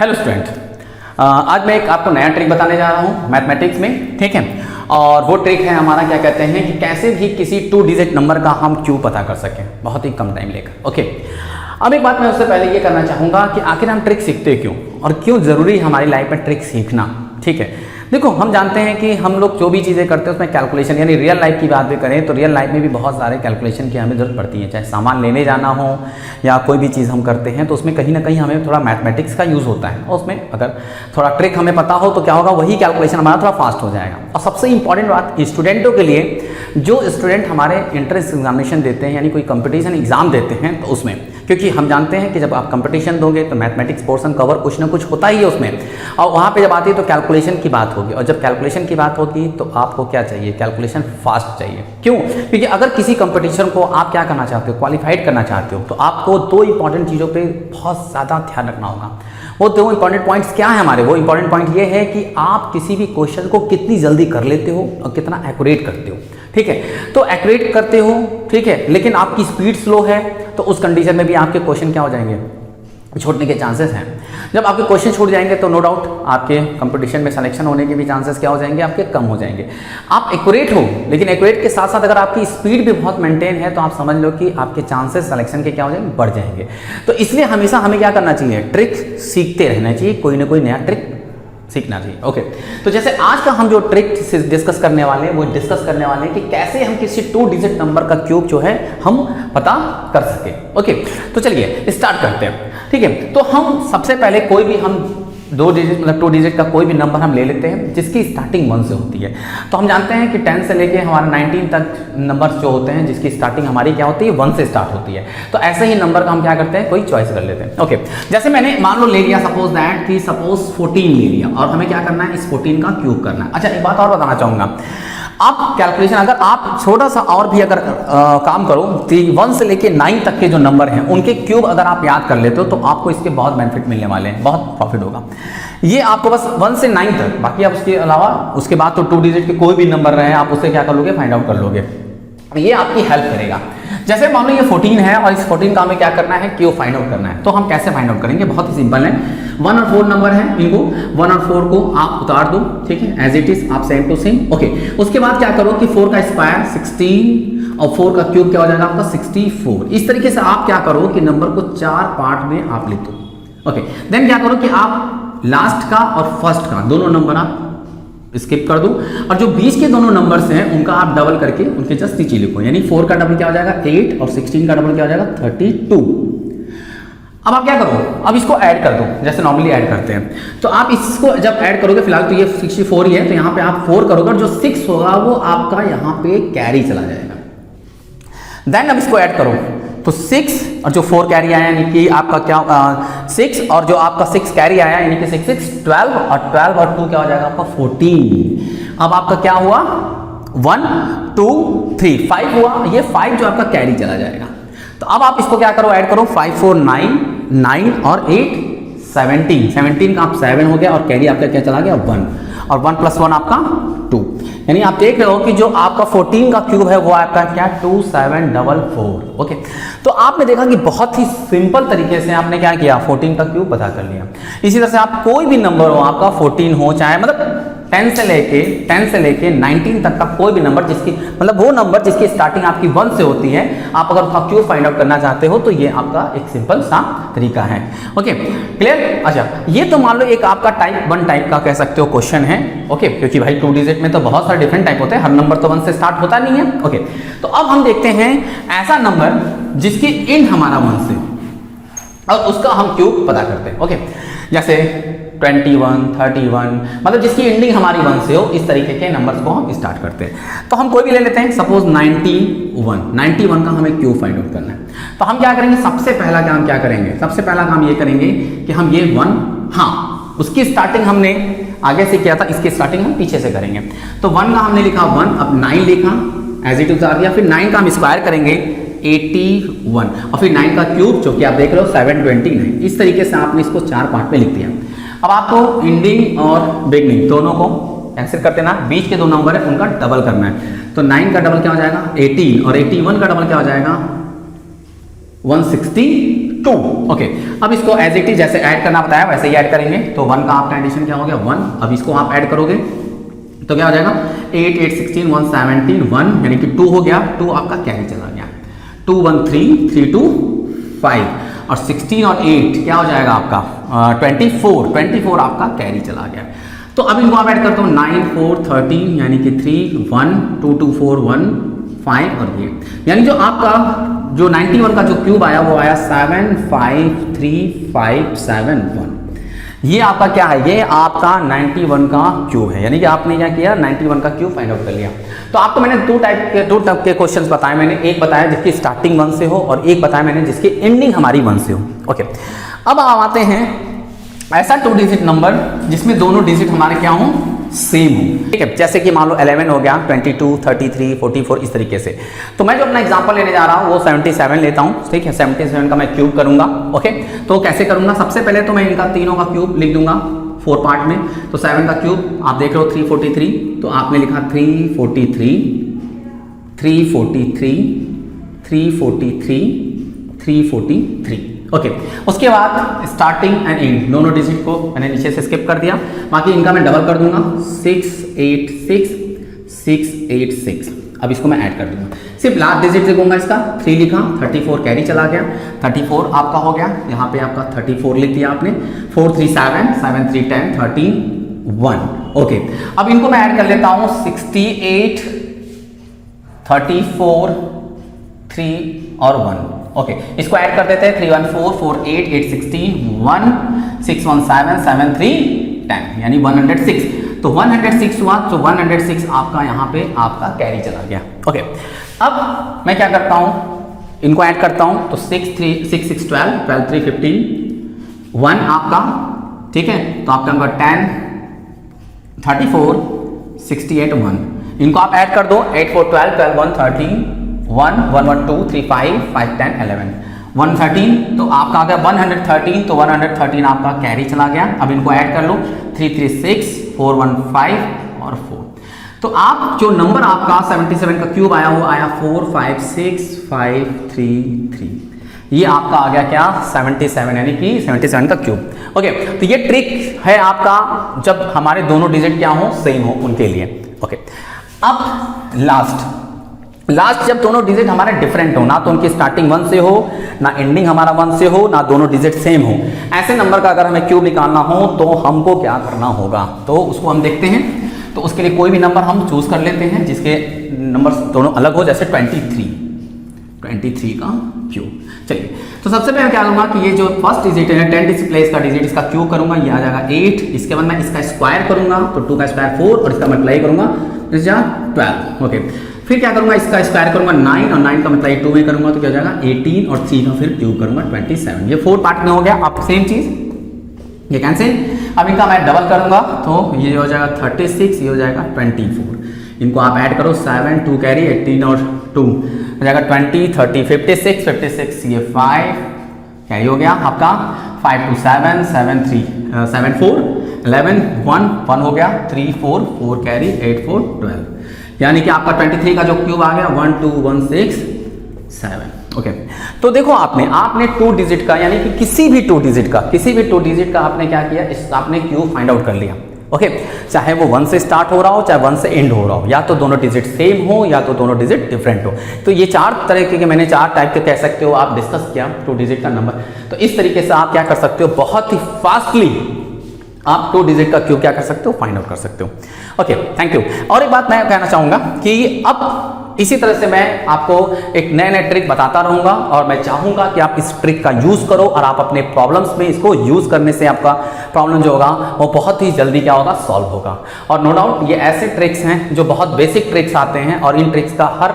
Hello student, आज मैं एक आपको नया ट्रिक बताने जा रहा हूँ मैथमेटिक्स में, ठीक है। और वो ट्रिक है हमारा, क्या कहते हैं कि कैसे भी किसी 2 डिजिट नंबर का हम क्यूब पता कर सकें बहुत ही कम टाइम लेकर। ओके, अब एक बात मैं उससे पहले ये करना चाहूँगा कि आखिर हम ट्रिक सीखते क्यों और क्यों ज़रूरी हमारी लाइफ में ट्रिक सीखना, ठीक है। देखो, हम जानते हैं कि हम लोग जो भी चीज़ें करते हैं उसमें कैलकुलेशन, यानी रियल लाइफ की बात भी करें तो रियल लाइफ में भी बहुत सारे कैलकुलेशन की हमें ज़रूरत पड़ती है। चाहे सामान लेने जाना हो या कोई भी चीज़ हम करते हैं तो उसमें कहीं ना कहीं हमें थोड़ा मैथमेटिक्स का यूज़ होता है। और उसमें अगर थोड़ा ट्रिक हमें पता हो तो क्या होगा, वही कैलकुलेशन हमारा थोड़ा फास्ट हो जाएगा। और सबसे इंपॉर्टेंट बात स्टूडेंटों के लिए, जो स्टूडेंट हमारे एंट्रेंस एग्जामिनेशन देते हैं यानी कोई कंपटीशन एग्जाम देते हैं तो उसमें, क्योंकि हम जानते हैं कि जब आप कंपटीशन दोगे तो मैथमेटिक्स पोर्शन कवर कुछ ना कुछ होता ही है उसमें, और वहाँ पे जब आती है तो कैलकुलेशन की बात होगी। और जब कैलकुलेशन की बात होगी तो आपको क्या चाहिए, कैलकुलेशन फास्ट चाहिए। क्यों? क्योंकि अगर किसी कंपटीशन को आप क्या करना चाहते हो, क्वालिफाइड करना चाहते हो, तो आपको 2 इंपॉर्टेंट चीज़ों पे बहुत ज़्यादा ध्यान रखना होगा। वो 2 इंपॉर्टेंट पॉइंट्स क्या है हमारे? वो इंपॉर्टेंट पॉइंट ये है कि आप किसी भी क्वेश्चन को कितनी जल्दी कर लेते हो और कितना एक्यूरेट करते हो, ठीक है। तो एक्यूरेट करते हो, ठीक है, लेकिन आपकी स्पीड स्लो है तो उस कंडीशन में भी आपके क्वेश्चन क्या हो जाएंगे, छूटने के चांसेस हैं। जब आपके क्वेश्चन छूट जाएंगे तो नो डाउट आपके कंपटीशन में सिलेक्शन होने के भी चांसेस क्या हो जाएंगे, आपके कम हो जाएंगे। आप एक्यूरेट हो, लेकिन एक्यूरेट के साथ साथ अगर आपकी स्पीड भी बहुत मेंटेन है तो आप समझ लो कि आपके चांसेस सिलेक्शन के क्या हो जाएंगे, बढ़ जाएंगे। तो इसलिए हमेशा हमें क्या करना चाहिए, ट्रिक सीखते रहना चाहिए, कोई ना कोई नया ट्रिक सीखना चाहिए। ओके, तो जैसे आज का हम जो ट्रिक डिस्कस करने वाले हैं वो डिस्कस करने वाले हैं कि कैसे हम किसी 2 डिजिट नंबर का क्यूब जो है हम पता कर सके। ओके, तो चलिए स्टार्ट करते हैं, ठीक है। तो हम सबसे पहले कोई भी हम 2 डिजिट मतलब 2 डिजिट का कोई भी नंबर हम ले लेते हैं जिसकी स्टार्टिंग 1 से होती है। तो हम जानते हैं कि 10 से लेके हमारा 19 तक नंबर्स जो होते हैं जिसकी स्टार्टिंग हमारी क्या होती है, 1 से स्टार्ट होती है। तो ऐसे ही नंबर का हम क्या करते हैं, कोई चॉइस कर लेते हैं। ओके, जैसे मैंने मान लो ले लिया, सपोज दैट कि सपोज 14 ले लिया और हमें क्या करना है, इस 14 का क्यूब करना है। अच्छा, एक बात और बताना चाहूँगा, आप कैलकुलेशन अगर आप छोटा सा और भी अगर काम करो तो 1 से लेके 9 तक के जो नंबर हैं उनके क्यूब अगर आप याद कर लेते हो तो आपको इसके बहुत बेनिफिट मिलने वाले हैं, बहुत प्रॉफिट होगा। ये आपको बस 1 से 9 तक, बाकी आप उसके अलावा उसके बाद तो 2 डिजिट के कोई भी नंबर रहे आप उससे क्या कर लोगे, फाइंड आउट कर लोगे। ये आपकी हेल्प करेगा। जैसे मान लो ये 14 है और इस 14 का हमें क्या करना है, क्यूब फाइंड आउट करना है। तो हम कैसे फाइंड आउट करेंगे, बहुत ही सिंपल है। 1 और 4 नंबर है, इनको 1 और 4 को आप उतार दो, ठीक है, एज इट इज, आप सेम टू सेम। ओके, उसके बाद क्या करो कि 4 का स्क्वायर 16 और 4 का क्यूब क्या हो जाएगा आपका 64। इस तरीके से आप क्या करो कि नंबर को 4 पार्ट में आप लिख दो। ओके, देन क्या करो कि आप लास्ट का और फर्स्ट का दोनों नंबर आप स्किप कर दो और जो बीच के दोनों नंबर्स हैं उनका आप डबल करके उनके जस्ट नीचे लिखो। यानी 4 का डबल क्या हो जाएगा 8 और 16 का डबल क्या हो जाएगा 32। अब आप क्या करो, अब इसको ऐड कर दो जैसे नॉर्मली ऐड करते हैं। तो आप इसको जब ऐड करोगे, फिलहाल तो ये 64 ही है, तो यहाँ पे आप 4 करोगे और जो 6 होगा वो आपका यहाँ पे कैरी चला जाएगा। देन अब इसको ऐड करो तो 6 और जो 4 कैरी आया यानी कि आपका क्या 6 और जो आपका 6 कैरी आया यानी कि 6 6 12 और 12 और 2 क्या हो जाएगा आपका 14। अब आपका क्या हुआ 1 2 3 5 हुआ, ये 5 जो आपका कैरी चला जाएगा। तो अब आप इसको क्या करो, ऐड करो 5 4 9 9 और 8 17 17 का आप 7 हो गया और कैरी आपका क्या चला गया 1 और 1 + 1 आपका 2। यानी आप देख रहे हो कि जो आपका 14 का क्यूब है वो आपका क्या 2744। ओके, तो आपने देखा कि बहुत ही सिंपल तरीके से आपने क्या किया, 14 का क्यूब पता कर लिया। इसी तरह से आप कोई भी नंबर हो, आपका 14 हो चाहे मतलब 10 से लेके 19 तक का कोई भी नंबर जिसकी मतलब वो नंबर जिसकी स्टार्टिंग आपकी 1 से होती है, आप अगर उसका क्यूब फाइंड आउट करना चाहते हो तो ये आपका एक सिंपल सा तरीका है। Okay, clear. अच्छा, ये तो मान लो एक आपका टाइप 1 टाइप का कह सकते हो क्वेश्चन है। ओके, क्योंकि भाई 2 डिजिट में तो बहुत सारे डिफरेंट टाइप होते हैं, हर नंबर तो 1 से स्टार्ट होता नहीं है। ओके, तो अब हम देखते हैं ऐसा नंबर जिसकी इंड हमारा 1 से और उसका हम क्यूब पता करते हैं। ओके, जैसे 21 31 मतलब जिसकी एंडिंग हमारी 1 से हो, इस तरीके के नंबर्स को हम स्टार्ट करते हैं। तो हम कोई भी ले लेते हैं, सपोज 91 का हमें क्यूब फाइंड आउट करना है। तो हम क्या करेंगे, सबसे पहला काम क्या करेंगे, सबसे पहला काम ये करेंगे कि हम ये 1, हाँ उसकी स्टार्टिंग हमने आगे से किया था, इसकी स्टार्टिंग हम पीछे से करेंगे। तो 1 का हमने लिखा 1, अब 9 लिखा एज इट इज आ गया, फिर 9 का हम स्क्वायर करेंगे 81 और फिर 9 का क्यूब जो कि आप देख रहे हो 729। इस तरीके से आपने इसको 4 पार्ट में लिख दिया। अब आपको एंडिंग और बिगनिंग दोनों को कैंसिल कर देना, बीच के 2 नंबर है उनका डबल करना है। तो 9 का डबल क्या हो जाएगा 18 और 81 का डबल क्या हो जाएगा 160 2। ओके, अब इसको एज इट इज जैसे ऐड करना बताया वैसे ही ऐड करेंगे। तो 1 का आपका एडिशन क्या हो गया 1। अब इसको आप ऐड करोगे तो क्या हो जाएगा 8 8 16 117 1 यानी कि 2 हो गया। 2 आपका कैरी चला गया। 2 1 3 3 2 5 और 16 और 8 क्या हो जाएगा आपका 24 आपका कैरी चला गया। तो अब इनको आप ऐड करते हो 9 4 13 यानी कि 3 1 2 2 4 1 5 और ये यानी जो आपका जो 91 का जो क्यूब आया वो आया 7 5 3 5 7 1। ये आपका क्या है, ये आपका 91 का क्यूब है। यानी कि आपने क्या किया 91 का क्यूब फाइंड आउट कर लिया। तो आपको मैंने दो टाइप के क्वेश्चंस बताए। मैंने एक बताया जिसकी स्टार्टिंग 1 से हो और एक बताया मैंने जिसकी एंडिंग हमारी 1 से हो। ओके, अब आप आते हैं ऐसा 2 डिजिट नंबर जिसमें दोनों डिजिट हमारे क्या हो सेम हो। ठीक है, जैसे कि मान लो 11 हो गया 22 33 44 इस तरीके से। तो मैं जो अपना एग्जांपल लेने जा रहा हूँ वो 77 लेता हूँ। ठीक है, 77 का मैं क्यूब करूंगा। ओके, तो कैसे करूंगा, सबसे पहले तो मैं इनका तीनों का क्यूब लिख दूंगा 4 पार्ट में। तो 7 का क्यूब आप देख रहे हो 343, तो आपने लिखा 343 343 343 343। ओके, उसके बाद स्टार्टिंग एंड एंड दोनों डिजिट को मैंने नीचे से स्किप कर दिया। बाकी इनका मैं डबल कर दूंगा 686 686। अब इसको मैं ऐड कर दूंगा, सिर्फ लास्ट डिजिट लिखूंगा इसका 3 लिखा 34 कैरी चला गया। 34 आपका हो गया, यहाँ पे आपका 34 लिख दिया आपने। 4 3 7 7 3 10 13 1। ओके, अब इनको मैं ऐड कर लेता हूँ 68 34 3 और 1। ओके, इसको ऐड कर देते हैं 314 48 816 1 617 73 10 यानी 106। तो 106 हुआ, तो 106 आपका यहाँ पे आपका कैरी चला गया। ओके, अब मैं क्या करता हूँ इनको ऐड करता हूँ। तो 6 3 6 6 12 12 3 15 1 आपका। ठीक है, तो आपका नंबर 10 34 68 1। इनको आप ऐड कर दो 8 4 12 12 1 13 1 1 1 2 3 5 5 10 11 113। तो आपका आ गया 113। तो 113 आपका कैरी चला गया। अब इनको ऐड कर लो 336 415 और 4। तो आप जो नंबर आपका 77 का क्यूब आया वो आया 456 ये आपका आ गया क्या 77 यानी कि 77 का क्यूब। ओके, तो ये ट्रिक है आपका जब हमारे दोनों डिजिट क्या हो सेम हो उनके लिए। ओके, अब लास्ट जब दोनों डिजिट हमारे डिफरेंट हो, ना तो उनकी स्टार्टिंग 1 से हो ना एंडिंग हमारा 1 से हो ना दोनों डिजिट सेम हो, ऐसे नंबर का अगर हमें क्यूब निकालना हो तो हमको क्या करना होगा, तो उसको हम देखते हैं। तो उसके लिए कोई भी नंबर हम चूज कर लेते हैं जिसके नंबर दोनों अलग हो, जैसे 23 का क्यूब। चलिए, तो सबसे पहले क्या करूंगा कि ये जो फर्स्ट डिजिट है 10 प्लेस का डिजिट इसका क्यूब करूंगा, ये आ जाएगा 8। इसके बाद मैं इसका स्क्वायर करूंगा तो 2 का स्क्वायर 4 और इसका मल्टीप्लाई करूंगा 12। ओके, फिर क्या करूंगा इसका स्क्वायर करूंगा 9 और 9 का मतलब 2 में करूंगा तो क्या हो जाएगा 18 और 3 का फिर क्यूब करूंगा 27। ये 4 पार्ट में हो गया। अब सेम चीज ये कैंसिल। अब इनका मैं डबल करूंगा तो ये हो जाएगा 36, ये हो जाएगा 24। इनको आप ऐड करो 7 2 कैरी 18 और 2 हो जाएगा 20 30 56 ये 5 कैरी हो गया आपका 5 2 7 7 3 7 4 11 1 हो गया 3 4 4 कैरी 8 4 12 यानी कि आपका 23 का जो क्यूब आ गया 1 2 1 6 7। ओके, तो देखो आपने 2 डिजिट का यानी कि किसी भी 2 डिजिट का आपने क्या किया, आपने क्यूब फाइंड आउट कर लिया। ओके, चाहे वो 1 से स्टार्ट हो रहा हो चाहे 1 से एंड हो रहा हो, या तो दोनों डिजिट सेम हो या तो दोनों डिजिट डिफरेंट हो। तो ये 4 तरीके के मैंने 4 टाइप के कह सकते हो आप डिस्कस किया 2 डिजिट का नंबर। तो इस तरीके से आप क्या कर सकते हो, बहुत ही फास्टली आप 2 डिजिट का क्यूब क्या कर सकते हो, फाइंड आउट कर सकते हो। Okay, thank you. और एक बात मैं कहना चाहूंगा कि अब इसी तरह से मैं आपको एक नए ट्रिक बताता रहूंगा और मैं चाहूंगा कि आप इस ट्रिक का यूज करो और आप अपने प्रॉब्लम्स में इसको यूज करने से आपका प्रॉब्लम जो होगा वो बहुत ही जल्दी क्या होगा, सॉल्व होगा। और नो डाउट ये ऐसे ट्रिक्स हैं जो बहुत बेसिक ट्रिक्स आते हैं और इन ट्रिक्स का हर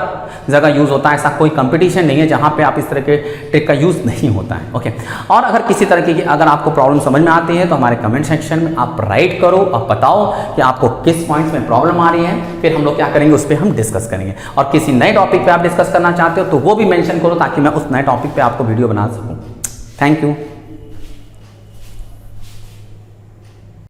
जगह यूज होता है। ऐसा कोई कंपटीशन नहीं है जहां पे आप इस तरह के ट्रिक का यूज नहीं होता है। ओके, और अगर किसी तरह की अगर आपको प्रॉब्लम समझ में आती है तो हमारे कमेंट सेक्शन में आप राइट करो और बताओ कि आपको किस पॉइंट्स में प्रॉब्लम आ रही है। फिर हम लोग क्या करेंगे, उस पर हम डिस्कस करेंगे। और किसी नए टॉपिक पे आप डिस्कस करना चाहते हो तो वो भी मेंशन करो ताकि मैं उस नए टॉपिक पे आपको वीडियो बना सकूं। Thank you.